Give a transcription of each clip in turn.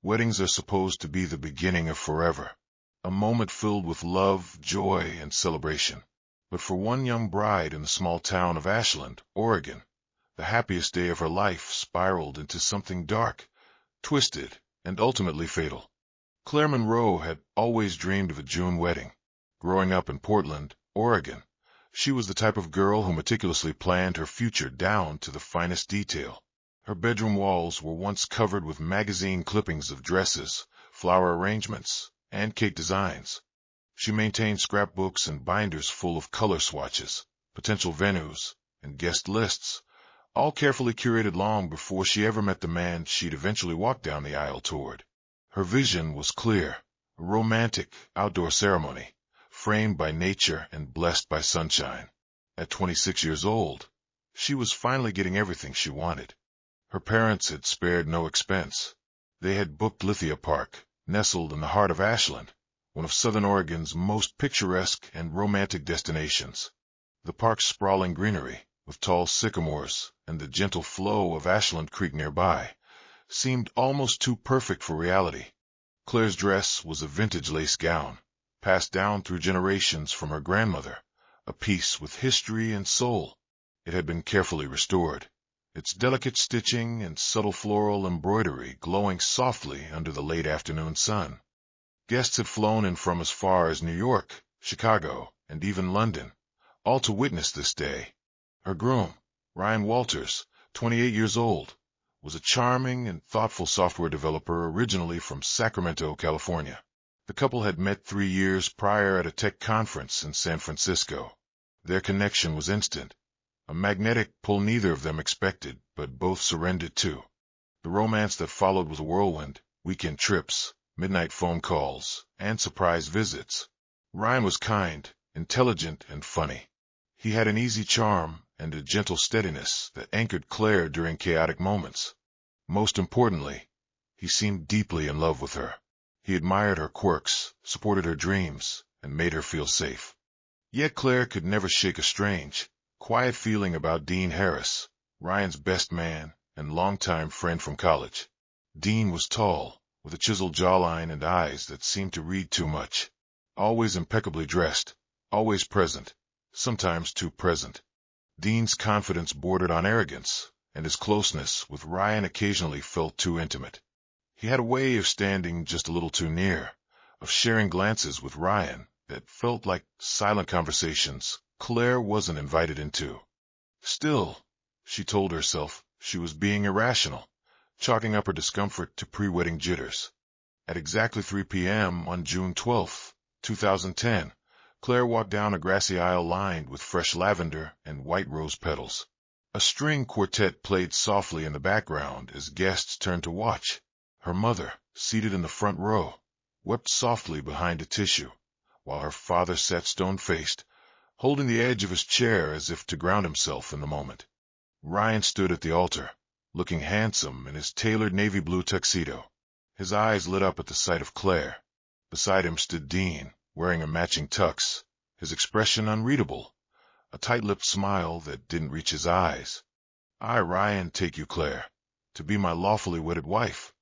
Weddings are supposed to be the beginning of forever, a moment filled with love, joy, and celebration. But for one young bride in the small town of Ashland, Oregon, the happiest day of her life spiraled into something dark, twisted, and ultimately fatal. Claire Monroe had always dreamed of a June wedding. Growing up in Portland, Oregon, she was the type of girl who meticulously planned her future down to the finest detail. Her bedroom walls were once covered with magazine clippings of dresses, flower arrangements, and cake designs. She maintained scrapbooks and binders full of color swatches, potential venues, and guest lists, all carefully curated long before she ever met the man she'd eventually walk down the aisle toward. Her vision was clear, a romantic outdoor ceremony, framed by nature and blessed by sunshine. At 26 years old, she was finally getting everything she wanted. Her parents had spared no expense. They had booked Lithia Park, nestled in the heart of Ashland, one of Southern Oregon's most picturesque and romantic destinations. The park's sprawling greenery, with tall sycamores and the gentle flow of Ashland Creek nearby, seemed almost too perfect for reality. Claire's dress was a vintage lace gown, passed down through generations from her grandmother, a piece with history and soul. It had been carefully restored, its delicate stitching and subtle floral embroidery glowing softly under the late afternoon sun. Guests had flown in from as far as New York, Chicago, and even London, all to witness this day. Her groom, Ryan Walters, 28 years old, was a charming and thoughtful software developer originally from Sacramento, California. The couple had met 3 years prior at a tech conference in San Francisco. Their connection was instant, a magnetic pull neither of them expected, but both surrendered to. The romance that followed was a whirlwind: weekend trips, midnight phone calls, and surprise visits. Ryan was kind, intelligent, and funny. He had an easy charm and a gentle steadiness that anchored Claire during chaotic moments. Most importantly, he seemed deeply in love with her. He admired her quirks, supported her dreams, and made her feel safe. Yet Claire could never shake a strange, quiet feeling about Dean Harris, Ryan's best man and longtime friend from college. Dean was tall, with a chiseled jawline and eyes that seemed to read too much. Always impeccably dressed, always present, sometimes too present. Dean's confidence bordered on arrogance, and his closeness with Ryan occasionally felt too intimate. He had a way of standing just a little too near, of sharing glances with Ryan that felt like silent conversations Claire wasn't invited into. Still, she told herself, she was being irrational, chalking up her discomfort to pre-wedding jitters. At exactly 3 p.m. on June 12, 2010, Claire walked down a grassy aisle lined with fresh lavender and white rose petals. A string quartet played softly in the background as guests turned to watch. Her mother, seated in the front row, wept softly behind a tissue, while her father sat stone-faced, holding the edge of his chair as if to ground himself in the moment. Ryan stood at the altar, looking handsome in his tailored navy blue tuxedo. His eyes lit up at the sight of Claire. Beside him stood Dean, wearing a matching tux, his expression unreadable, a tight-lipped smile that didn't reach his eyes. "I, Ryan, take you, Claire, to be my lawfully wedded wife."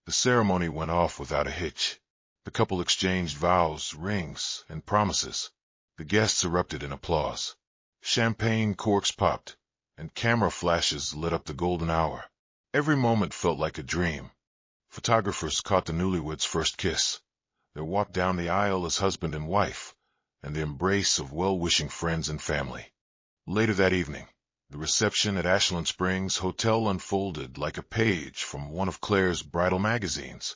The ceremony went off without a hitch. The couple exchanged vows, rings, and promises. The guests erupted in applause. Champagne corks popped, and camera flashes lit up the golden hour. Every moment felt like a dream. Photographers caught the newlyweds' first kiss, their walk down the aisle as husband and wife, and the embrace of well-wishing friends and family. Later that evening, the reception at Ashland Springs Hotel unfolded like a page from one of Claire's bridal magazines.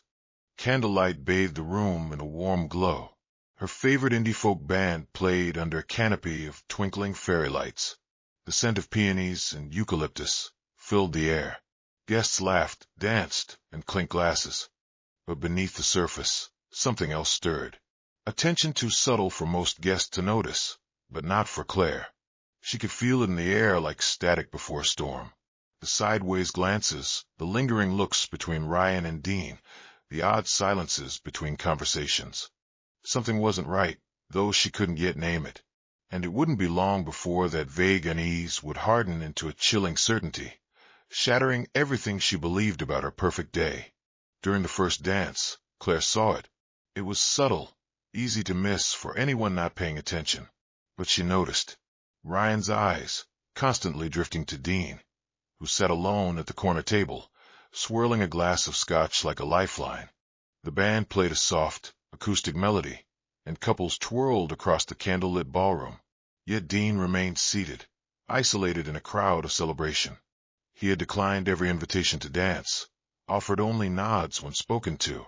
Candlelight bathed the room in a warm glow. Her favorite indie folk band played under a canopy of twinkling fairy lights. The scent of peonies and eucalyptus filled the air. Guests laughed, danced, and clinked glasses. But beneath the surface, something else stirred. A tension too subtle for most guests to notice, but not for Claire. She could feel it in the air like static before a storm. The sideways glances, the lingering looks between Ryan and Dean, the odd silences between conversations. Something wasn't right, though she couldn't yet name it. And it wouldn't be long before that vague unease would harden into a chilling certainty, shattering everything she believed about her perfect day. During the first dance, Claire saw it. It was subtle, easy to miss for anyone not paying attention. But she noticed Ryan's eyes, constantly drifting to Dean, who sat alone at the corner table, swirling a glass of scotch like a lifeline. The band played a soft, acoustic melody, and couples twirled across the candlelit ballroom. Yet Dean remained seated, isolated in a crowd of celebration. He had declined every invitation to dance, offered only nods when spoken to,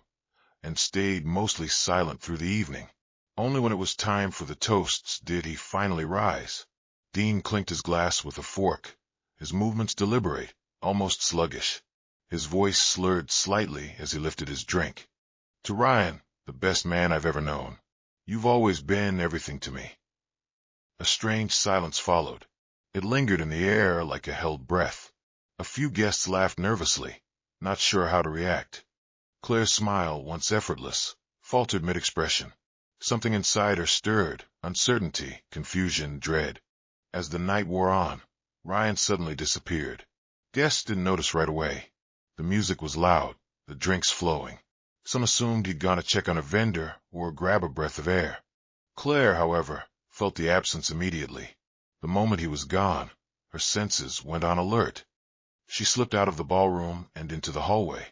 and stayed mostly silent through the evening. Only when it was time for the toasts did he finally rise. Dean clinked his glass with a fork, his movements deliberate, almost sluggish. His voice slurred slightly as he lifted his drink. To Ryan, the best man I've ever known, you've always been everything to me. A strange silence followed. It lingered in the air like a held breath. A few guests laughed nervously, not sure how to react. Claire's smile, once effortless, faltered mid-expression. Something inside her stirred, uncertainty, confusion, dread. As the night wore on, Ryan suddenly disappeared. Guests didn't notice right away. The music was loud, the drinks flowing. Some assumed he'd gone to check on a vendor or grab a breath of air. Claire, however, felt the absence immediately. The moment he was gone, her senses went on alert. She slipped out of the ballroom and into the hallway,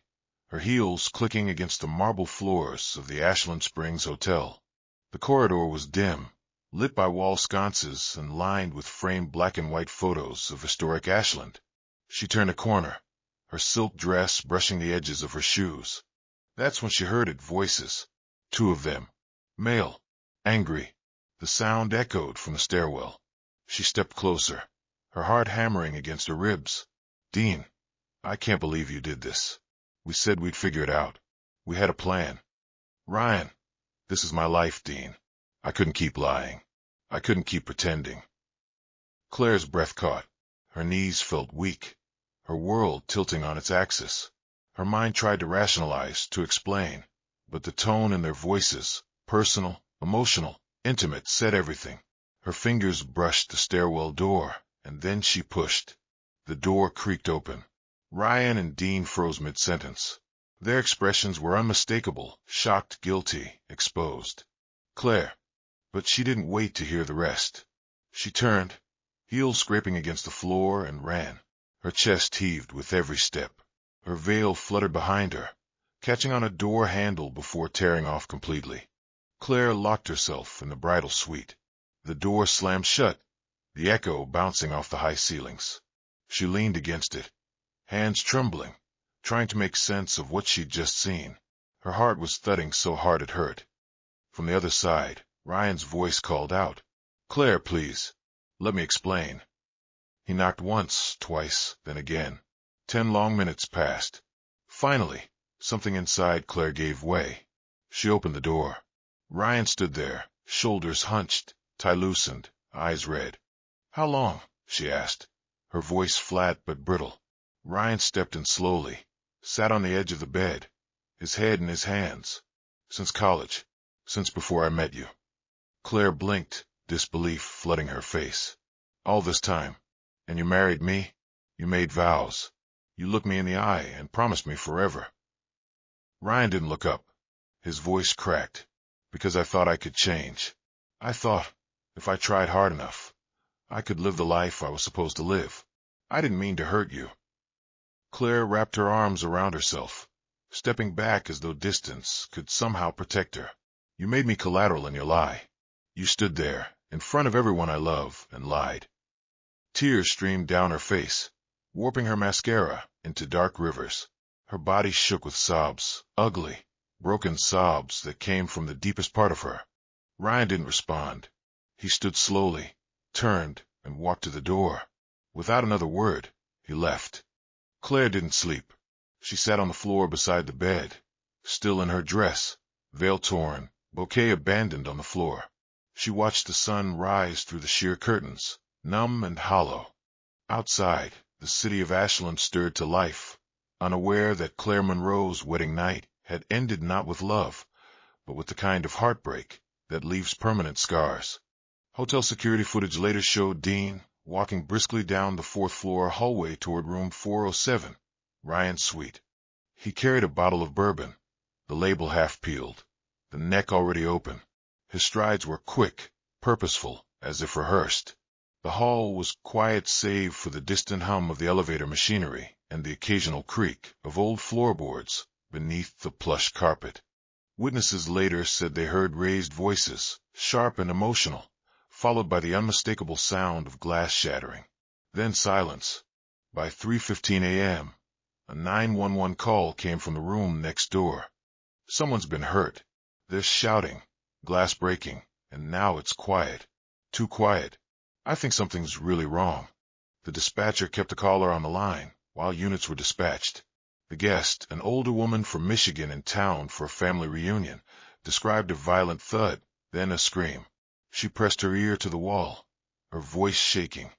her heels clicking against the marble floors of the Ashland Springs Hotel. The corridor was dim, lit by wall sconces and lined with framed black and white photos of historic Ashland. She turned a corner, her silk dress brushing the edges of her shoes. That's when she heard it, voices. 2 of them. Male. Angry. The sound echoed from the stairwell. She stepped closer, her heart hammering against her ribs. Dean, I can't believe you did this. We said we'd figure it out. We had a plan. Ryan, this is my life, Dean. I couldn't keep lying. I couldn't keep pretending. Claire's breath caught. Her knees felt weak, her world tilting on its axis. Her mind tried to rationalize, to explain, but the tone in their voices, personal, emotional, intimate, said everything. Her fingers brushed the stairwell door, and then she pushed. The door creaked open. Ryan and Dean froze mid-sentence. Their expressions were unmistakable, shocked, guilty, exposed. Claire. But she didn't wait to hear the rest. She turned, heels scraping against the floor, and ran. Her chest heaved with every step. Her veil fluttered behind her, catching on a door handle before tearing off completely. Claire locked herself in the bridal suite. The door slammed shut, the echo bouncing off the high ceilings. She leaned against it, hands trembling, trying to make sense of what she'd just seen. Her heart was thudding so hard it hurt. From the other side, Ryan's voice called out, "Claire, please, let me explain." He knocked once, twice, then again. 10 long minutes passed. Finally, something inside Claire gave way. She opened the door. Ryan stood there, shoulders hunched, tie loosened, eyes red. "How long?" she asked, her voice flat but brittle. Ryan stepped in slowly, sat on the edge of the bed, his head in his hands. "Since college. Since before I met you." Claire blinked, disbelief flooding her face. "All this time. And you married me? You made vows. You looked me in the eye and promised me forever." Ryan didn't look up. His voice cracked. "Because I thought I could change. I thought, if I tried hard enough, I could live the life I was supposed to live. I didn't mean to hurt you." Claire wrapped her arms around herself, stepping back as though distance could somehow protect her. "You made me collateral in your lie. You stood there, in front of everyone I love, and lied." Tears streamed down her face, warping her mascara into dark rivers. Her body shook with sobs, ugly, broken sobs that came from the deepest part of her. Ryan didn't respond. He stood slowly, turned, and walked to the door. Without another word, he left. Claire didn't sleep. She sat on the floor beside the bed, still in her dress, veil torn, bouquet abandoned on the floor. She watched the sun rise through the sheer curtains, numb and hollow. Outside, the city of Ashland stirred to life, unaware that Claire Monroe's wedding night had ended not with love, but with the kind of heartbreak that leaves permanent scars. Hotel security footage later showed Dean walking briskly down the 4th-floor hallway toward room 407, Ryan's suite. He carried a bottle of bourbon, the label half peeled, the neck already open. His strides were quick, purposeful, as if rehearsed. The hall was quiet save for the distant hum of the elevator machinery and the occasional creak of old floorboards beneath the plush carpet. Witnesses later said they heard raised voices, sharp and emotional, followed by the unmistakable sound of glass shattering. Then silence. By 3:15 a.m., a 911 call came from the room next door. Someone's been hurt. There's shouting, glass breaking, and now it's quiet. Too quiet. I think something's really wrong. The dispatcher kept the caller on the line while units were dispatched. The guest, an older woman from Michigan in town for a family reunion, described a violent thud, then a scream. She pressed her ear to the wall, her voice shaking.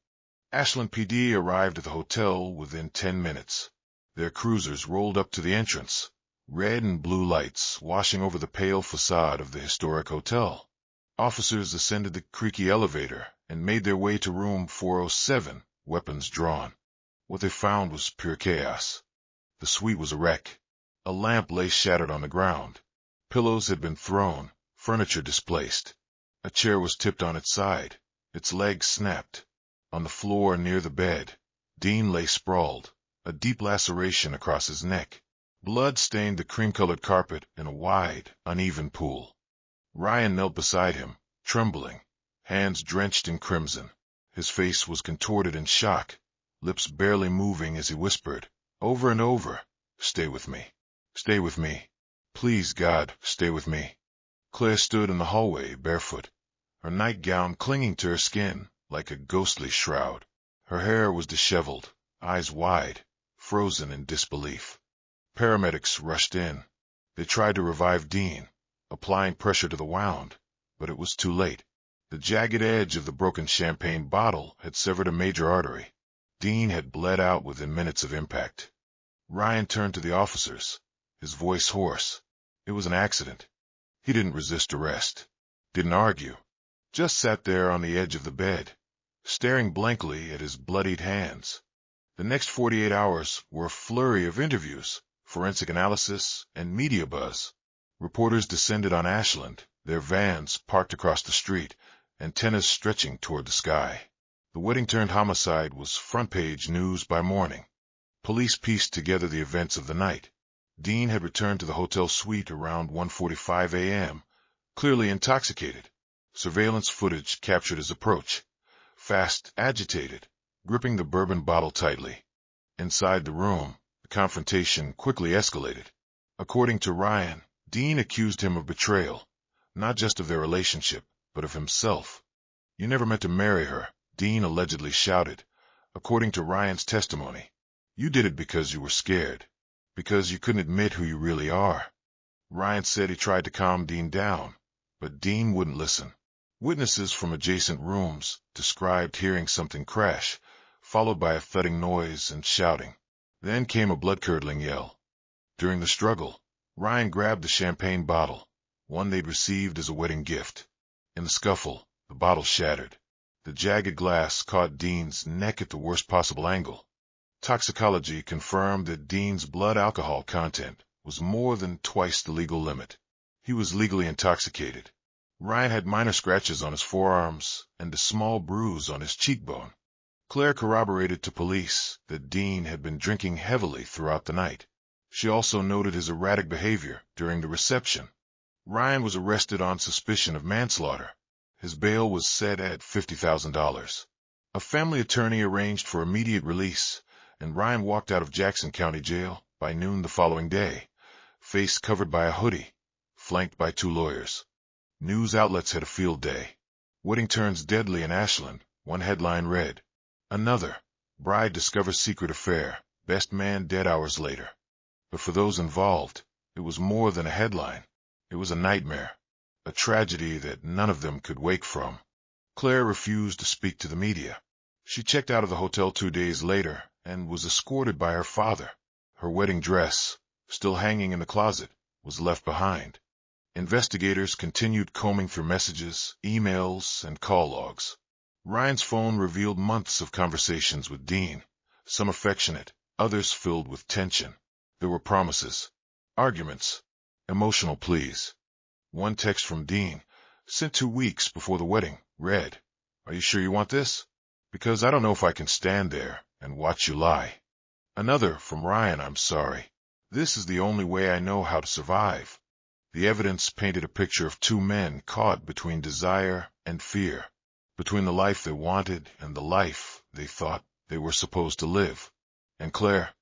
Ashland PD arrived at the hotel within 10 minutes. Their cruisers rolled up to the entrance, red and blue lights washing over the pale facade of the historic hotel. Officers ascended the creaky elevator and made their way to room 407, weapons drawn. What they found was pure chaos. The suite was a wreck. A lamp lay shattered on the ground. Pillows had been thrown, furniture displaced. A chair was tipped on its side, its legs snapped. On the floor near the bed, Dean lay sprawled, a deep laceration across his neck. Blood stained the cream-colored carpet in a wide, uneven pool. Ryan knelt beside him, trembling, hands drenched in crimson. His face was contorted in shock, lips barely moving as he whispered, over and over, "Stay with me. Stay with me. Please, God, stay with me." Claire stood in the hallway barefoot, her nightgown clinging to her skin like a ghostly shroud. Her hair was disheveled, eyes wide, frozen in disbelief. Paramedics rushed in. They tried to revive Dean, applying pressure to the wound, but it was too late. The jagged edge of the broken champagne bottle had severed a major artery. Dean had bled out within minutes of impact. Ryan turned to the officers, his voice hoarse. It was an accident. He didn't resist arrest, didn't argue, just sat there on the edge of the bed, staring blankly at his bloodied hands. The next 48 hours were a flurry of interviews, forensic analysis, and media buzz. Reporters descended on Ashland, their vans parked across the street, antennas stretching toward the sky. The wedding-turned-homicide was front-page news by morning. Police pieced together the events of the night. Dean had returned to the hotel suite around 1:45 a.m., clearly intoxicated. Surveillance footage captured his approach, fast, agitated, gripping the bourbon bottle tightly. Inside the room, the confrontation quickly escalated. According to Ryan, Dean accused him of betrayal, not just of their relationship, but of himself. "You never meant to marry her," Dean allegedly shouted. According to Ryan's testimony, "You did it because you were scared, because you couldn't admit who you really are." Ryan said he tried to calm Dean down, but Dean wouldn't listen. Witnesses from adjacent rooms described hearing something crash, followed by a thudding noise and shouting. Then came a blood-curdling yell. During the struggle, Ryan grabbed the champagne bottle, one they'd received as a wedding gift. In the scuffle, the bottle shattered. The jagged glass caught Dean's neck at the worst possible angle. Toxicology confirmed that Dean's blood alcohol content was more than twice the legal limit. He was legally intoxicated. Ryan had minor scratches on his forearms and a small bruise on his cheekbone. Claire corroborated to police that Dean had been drinking heavily throughout the night. She also noted his erratic behavior during the reception. Ryan was arrested on suspicion of manslaughter. His bail was set at $50,000. A family attorney arranged for immediate release, and Ryan walked out of Jackson County Jail by noon the following day, face covered by a hoodie, flanked by 2 lawyers. News outlets had a field day. "Wedding turns deadly in Ashland," one headline read. Another, "Bride discovers secret affair, best man dead hours later." But for those involved, it was more than a headline. It was a nightmare, a tragedy that none of them could wake from. Claire refused to speak to the media. She checked out of the hotel 2 days later and was escorted by her father. Her wedding dress, still hanging in the closet, was left behind. Investigators continued combing through messages, emails, and call logs. Ryan's phone revealed months of conversations with Dean, some affectionate, others filled with tension. There were promises, arguments, emotional pleas. One text from Dean, sent 2 weeks before the wedding, read, "Are you sure you want this? Because I don't know if I can stand there and watch you lie." Another from Ryan, "I'm sorry. This is the only way I know how to survive." The evidence painted a picture of two men caught between desire and fear, between the life they wanted and the life they thought they were supposed to live. And Claire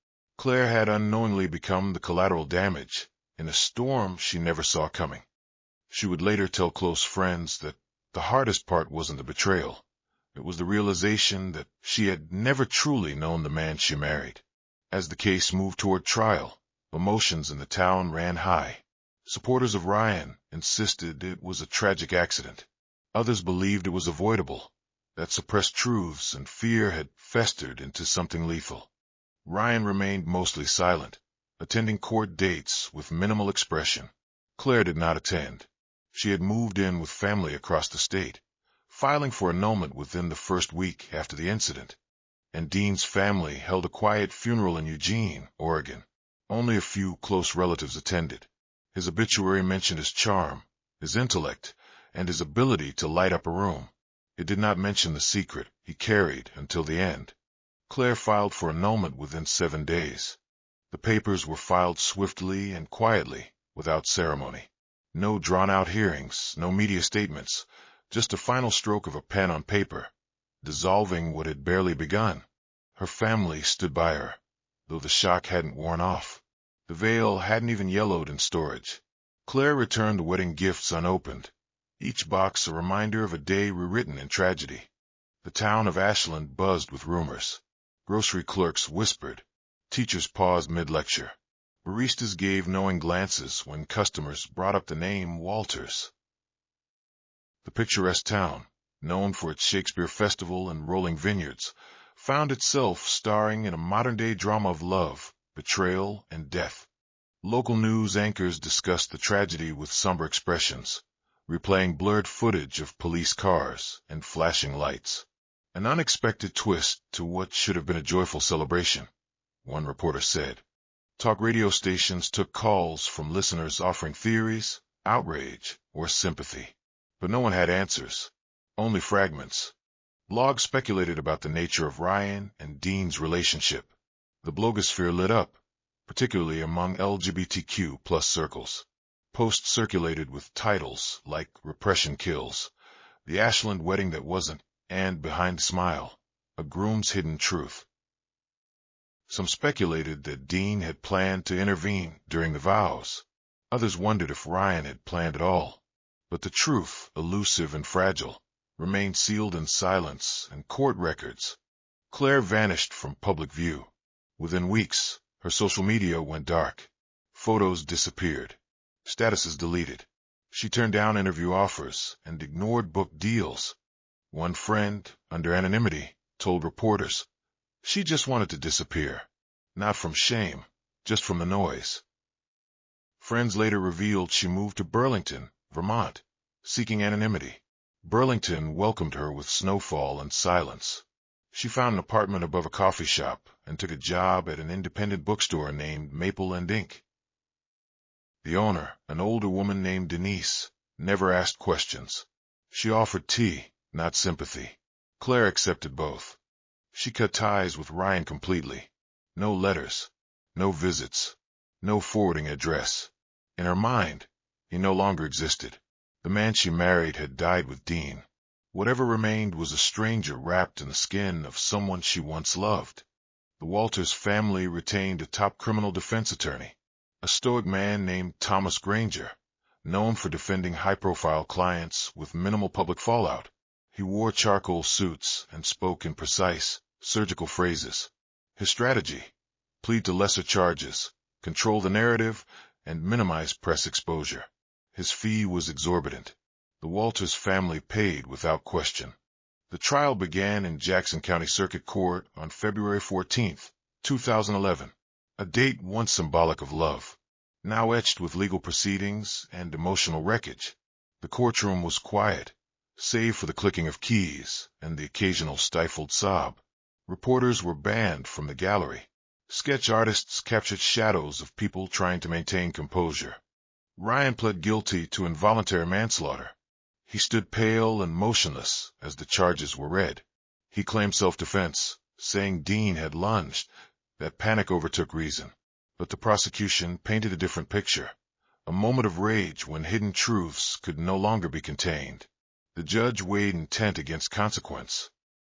had unknowingly become the collateral damage in a storm she never saw coming. She would later tell close friends that the hardest part wasn't the betrayal. It was the realization that she had never truly known the man she married. As the case moved toward trial, emotions in the town ran high. Supporters of Ryan insisted it was a tragic accident. Others believed it was avoidable, that suppressed truths and fear had festered into something lethal. Ryan remained mostly silent, attending court dates with minimal expression. Claire did not attend. She had moved in with family across the state, filing for annulment within the first week after the incident. And Dean's family held a quiet funeral in Eugene, Oregon. Only a few close relatives attended. His obituary mentioned his charm, his intellect, and his ability to light up a room. It did not mention the secret he carried until the end. Claire filed for annulment within 7 days. The papers were filed swiftly and quietly, without ceremony. No drawn-out hearings, no media statements, just a final stroke of a pen on paper, dissolving what had barely begun. Her family stood by her, though the shock hadn't worn off. The veil hadn't even yellowed in storage. Claire returned the wedding gifts unopened, each box a reminder of a day rewritten in tragedy. The town of Ashland buzzed with rumors. Grocery clerks whispered. Teachers paused mid-lecture. Baristas gave knowing glances when customers brought up the name Walters. The picturesque town, known for its Shakespeare Festival and rolling vineyards, found itself starring in a modern-day drama of love, betrayal, and death. Local news anchors discussed the tragedy with somber expressions, replaying blurred footage of police cars and flashing lights. An unexpected twist to what should have been a joyful celebration, one reporter said. Talk radio stations took calls from listeners offering theories, outrage, or sympathy. But no one had answers, only fragments. Blogs speculated about the nature of Ryan and Dean's relationship. The blogosphere lit up, particularly among LGBTQ+ circles. Posts circulated with titles like "Repression Kills," "The Ashland Wedding That Wasn't," and "Behind the Smile, A Groom's Hidden Truth." Some speculated that Dean had planned to intervene during the vows. Others wondered if Ryan had planned at all. But the truth, elusive and fragile, remained sealed in silence and court records. Claire vanished from public view. Within weeks, her social media went dark. Photos disappeared. Statuses deleted. She turned down interview offers and ignored book deals. One friend, under anonymity, told reporters she just wanted to disappear. Not from shame, just from the noise. Friends later revealed she moved to Burlington, Vermont, seeking anonymity. Burlington welcomed her with snowfall and silence. She found an apartment above a coffee shop and took a job at an independent bookstore named Maple and Ink. The owner, an older woman named Denise, never asked questions. She offered tea, not sympathy. Claire accepted both. She cut ties with Ryan completely. No letters, no visits, no forwarding address. In her mind, he no longer existed. The man she married had died with Dean. Whatever remained was a stranger wrapped in the skin of someone she once loved. The Walters family retained a top criminal defense attorney, a stoic man named Thomas Granger, known for defending high-profile clients with minimal public fallout. He wore charcoal suits and spoke in precise, surgical phrases. His strategy: plead to lesser charges, control the narrative, and minimize press exposure. His fee was exorbitant. The Walters family paid without question. The trial began in Jackson County Circuit Court on February 14, 2011, a date once symbolic of love, now etched with legal proceedings and emotional wreckage. The courtroom was quiet, save for the clicking of keys and the occasional stifled sob. Reporters were banned from the gallery. Sketch artists captured shadows of people trying to maintain composure. Ryan pled guilty to involuntary manslaughter. He stood pale and motionless as the charges were read. He claimed self-defense, saying Dean had lunged. That panic overtook reason. But the prosecution painted a different picture. A moment of rage when hidden truths could no longer be contained. The judge weighed intent against consequence.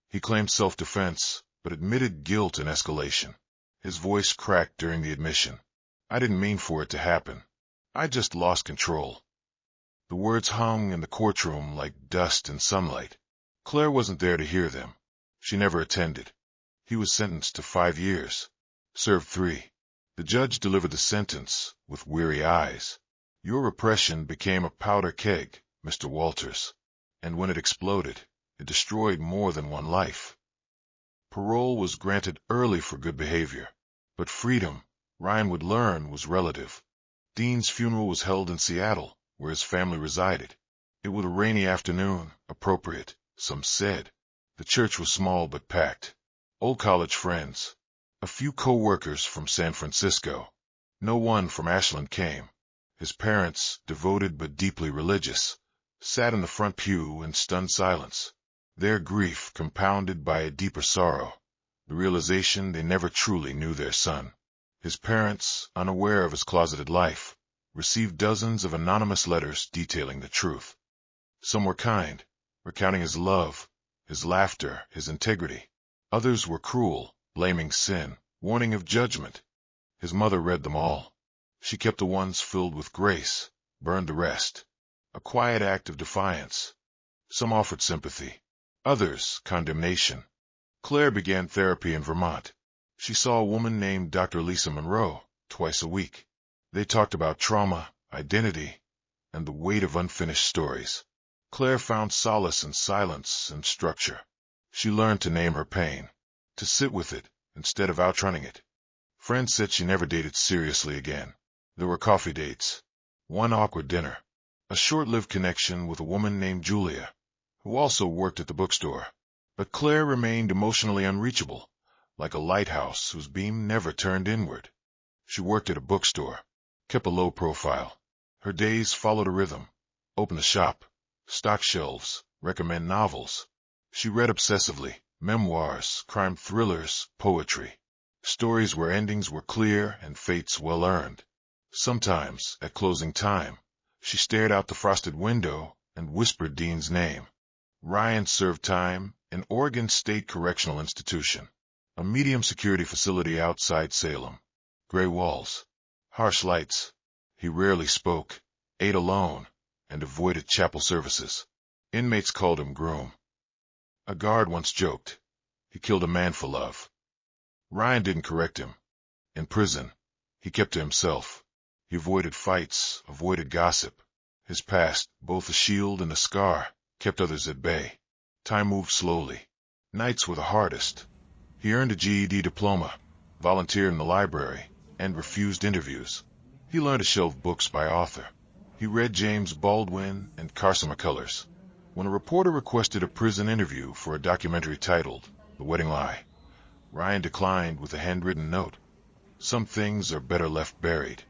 He claimed self-defense, but admitted guilt in escalation. His voice cracked during the admission. I didn't mean for it to happen. I just lost control. The words hung in the courtroom like dust in sunlight. Claire wasn't there to hear them. She never attended. He was sentenced to 5 years. Served 3. The judge delivered the sentence with weary eyes. Your repression became a powder keg, Mr. Walters. And when it exploded, it destroyed more than one life. Parole was granted early for good behavior. But freedom, Ryan would learn, was relative. Dean's funeral was held in Seattle, where his family resided. It was a rainy afternoon, appropriate, some said. The church was small but packed. Old college friends. A few co-workers from San Francisco. No one from Ashland came. His parents, devoted but deeply religious, sat in the front pew in stunned silence. Their grief compounded by a deeper sorrow, the realization they never truly knew their son. His parents, unaware of his closeted life, received dozens of anonymous letters detailing the truth. Some were kind, recounting his love, his laughter, his integrity. Others were cruel, blaming sin, warning of judgment. His mother read them all. She kept the ones filled with grace, burned the rest. A quiet act of defiance. Some offered sympathy, others condemnation. Claire began therapy in Vermont. She saw a woman named Dr. Lisa Monroe twice a week. They talked about trauma, identity, and the weight of unfinished stories. Claire found solace in silence and structure. She learned to name her pain, to sit with it instead of outrunning it. Friends said she never dated seriously again. There were coffee dates, one awkward dinner, a short-lived connection with a woman named Julia, who also worked at the bookstore. But Claire remained emotionally unreachable, like a lighthouse whose beam never turned inward. She worked at a bookstore, kept a low profile. Her days followed a rhythm. Open the shop, stock shelves, recommend novels. She read obsessively, memoirs, crime thrillers, poetry. Stories where endings were clear and fates well earned. Sometimes, at closing time, she stared out the frosted window and whispered Dean's name. Ryan served time in Oregon State Correctional Institution, a medium-security facility outside Salem. Gray walls, harsh lights. He rarely spoke, ate alone, and avoided chapel services. Inmates called him groom. A guard once joked, he killed a man for love. Ryan didn't correct him. In prison, he kept to himself. He avoided fights, avoided gossip. His past, both a shield and a scar, kept others at bay. Time moved slowly. Nights were the hardest. He earned a GED diploma, volunteered in the library, and refused interviews. He learned to shelve books by author. He read James Baldwin and Carson McCullers. When a reporter requested a prison interview for a documentary titled The Wedding Lie, Ryan declined with a handwritten note. Some things are better left buried.